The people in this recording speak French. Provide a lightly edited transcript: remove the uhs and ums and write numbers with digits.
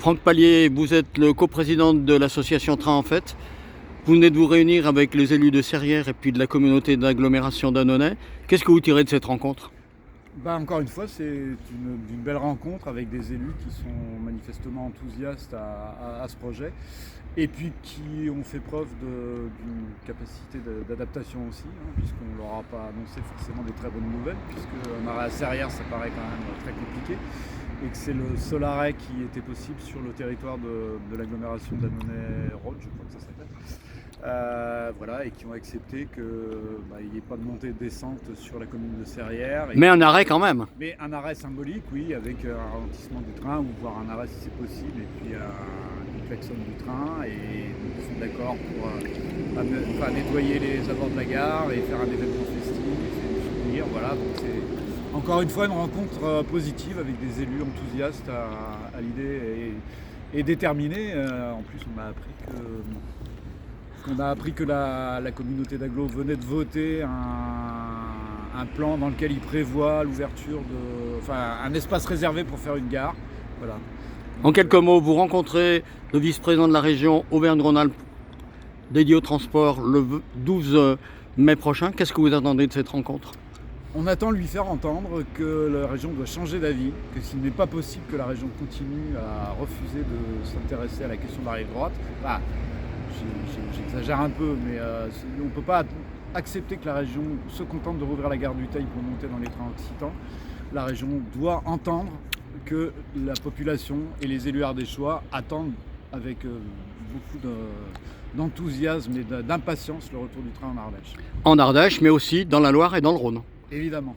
Franck Pallier, vous êtes le coprésident de l'association Train en Fête. Vous venez de vous réunir avec les élus de Serrières et puis de la communauté d'agglomération d'Annonay. Qu'est-ce que vous tirez de cette rencontre? Encore une fois, c'est une belle rencontre avec des élus qui sont manifestement enthousiastes à ce projet et puis qui ont fait preuve d'une capacité d'adaptation aussi, puisqu'on ne leur a pas annoncé forcément des très bonnes nouvelles, puisque un arrêt à Serrières, ça paraît quand même très compliqué, et que c'est le seul arrêt qui était possible sur le territoire de l'agglomération d'Annonay-Rhodes, je crois que ça s'appelle. Et qui ont accepté qu'il n'y ait pas de montée et de descente sur la commune de Serrières. Mais un arrêt quand même. Mais un arrêt symbolique, oui, avec un ralentissement du train, ou voire un arrêt si c'est possible, et puis une klaxon du train, et ils sont d'accord pour nettoyer les abords de la gare et faire un événement festif, et faire du souvenir, voilà. Donc c'est encore une fois une rencontre positive avec des élus enthousiastes à l'idée et déterminés. En plus, on a appris que la communauté d'agglo venait de voter un plan dans lequel il prévoit l'ouverture un espace réservé pour faire une gare. Voilà. En quelques mots, vous rencontrez le vice-président de la région Auvergne-Rhône-Alpes dédié au transport le 12 mai prochain. Qu'est-ce que vous attendez de cette rencontre? On attend lui faire entendre que la région doit changer d'avis, que s'il n'est pas possible que la région continue à refuser de s'intéresser à la question de la rive droite. J'exagère un peu, mais on ne peut pas accepter que la région se contente de rouvrir la gare du Teil pour monter dans les trains occitans. La région doit entendre que la population et les élus ardéchois attendent avec beaucoup d'enthousiasme et d'impatience le retour du train en Ardèche. En Ardèche, mais aussi dans la Loire et dans le Rhône. Évidemment.